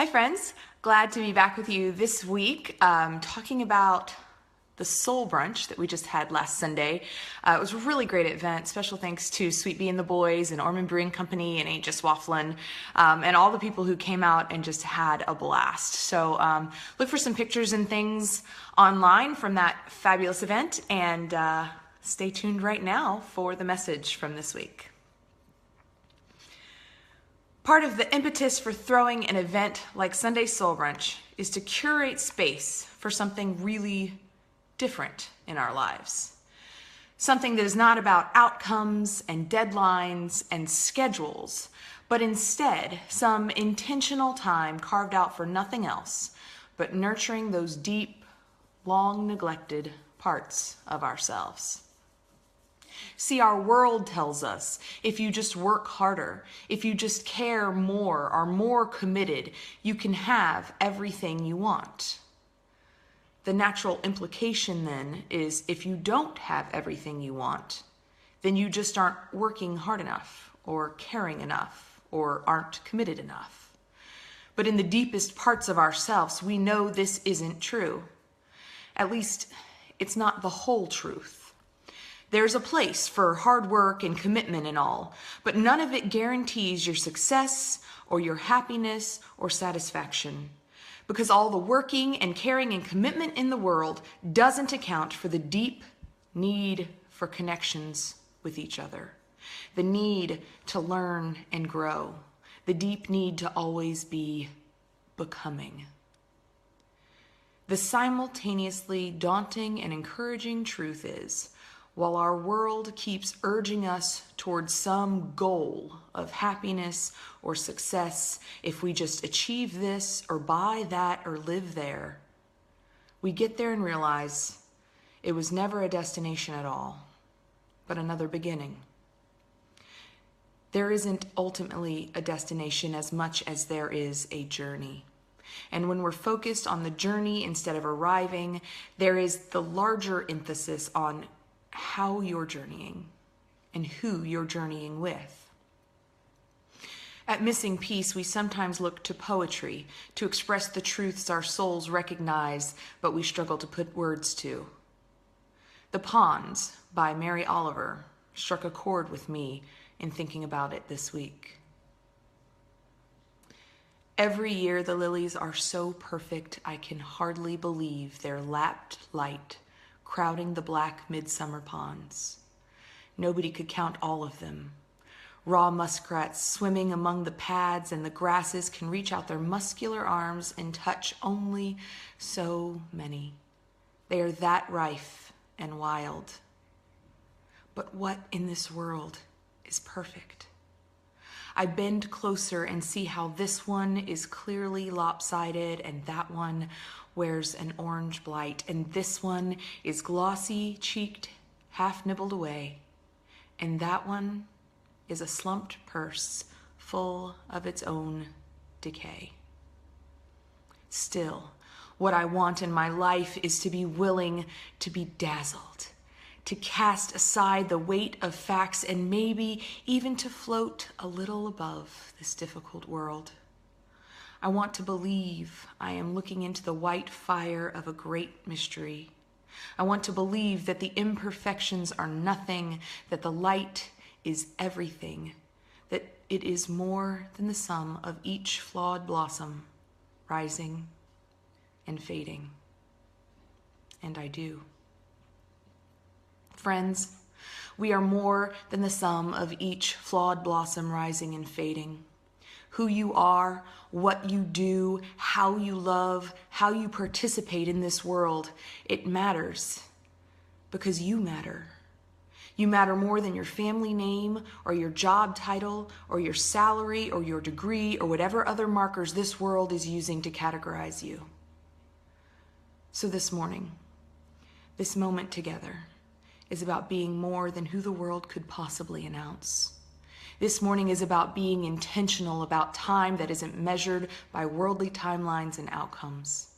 Hi friends, glad to be back with you this week talking about the Soul Brunch that we just had last Sunday. It was a really great event. Special thanks to Sweet Bee and the Boys and Orman Brewing Company and Ain't Just Wafflin' and all the people who came out and just had a blast. So look for some pictures and things online from that fabulous event and stay tuned right now for the message from this week. Part of the impetus for throwing an event like Sunday Soul Brunch is to curate space for something really different in our lives. Something that is not about outcomes and deadlines and schedules, but instead some intentional time carved out for nothing else but nurturing those deep, long neglected parts of ourselves. See, our world tells us if you just work harder, if you just care more, are more committed, you can have everything you want. The natural implication then is if you don't have everything you want, then you just aren't working hard enough or caring enough or aren't committed enough. But in the deepest parts of ourselves, we know this isn't true. At least, it's not the whole truth. There's a place for hard work and commitment and all, but none of it guarantees your success or your happiness or satisfaction. Because all the working and caring and commitment in the world doesn't account for the deep need for connections with each other. The need to learn and grow. The deep need to always be becoming. The simultaneously daunting and encouraging truth is, while our world keeps urging us towards some goal of happiness or success, if we just achieve this or buy that or live there, we get there and realize it was never a destination at all, but another beginning. There isn't ultimately a destination as much as there is a journey. And when we're focused on the journey instead of arriving, there is the larger emphasis on how you're journeying and who you're journeying with. At Missing Piece, we sometimes look to poetry to express the truths our souls recognize, but we struggle to put words to. The Ponds by Mary Oliver struck a chord with me in thinking about it this week. Every year the lilies are so perfect I can hardly believe their lapped light crowding the black midsummer ponds. Nobody could count all of them. Raw muskrats swimming among the pads and the grasses can reach out their muscular arms and touch only so many. They are that rife and wild. But what in this world is perfect? I bend closer and see how this one is clearly lopsided and that one wears an orange blight, and this one is glossy-cheeked, half-nibbled away, and that one is a slumped purse full of its own decay. Still, what I want in my life is to be willing to be dazzled, to cast aside the weight of facts and maybe even to float a little above this difficult world. I want to believe I am looking into the white fire of a great mystery. I want to believe that the imperfections are nothing, that the light is everything, that it is more than the sum of each flawed blossom, rising and fading. And I do. Friends, we are more than the sum of each flawed blossom rising and fading. Who you are, what you do, how you love, how you participate in this world, it matters because you matter. You matter more than your family name or your job title or your salary or your degree or whatever other markers this world is using to categorize you. So this morning, this moment together is about being more than who the world could possibly announce. This morning is about being intentional about time that isn't measured by worldly timelines and outcomes.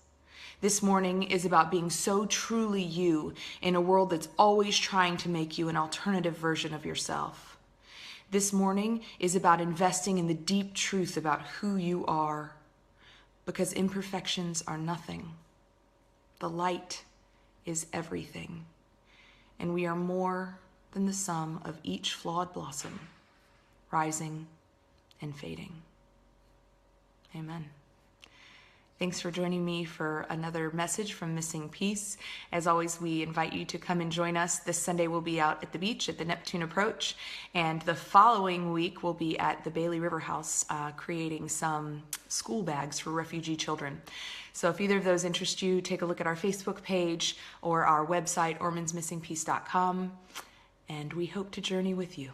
This morning is about being so truly you in a world that's always trying to make you an alternative version of yourself. This morning is about investing in the deep truth about who you are, because imperfections are nothing. The light is everything, and we are more than the sum of each flawed blossom, rising and fading. Amen. Thanks for joining me for another message from Missing Piece. As always, we invite you to come and join us. This Sunday we'll be out at the beach at the Neptune Approach, and the following week we'll be at the Bailey River House creating some school bags for refugee children. So if either of those interest you, take a look at our Facebook page or our website, ormansmissingpiece.com, and we hope to journey with you.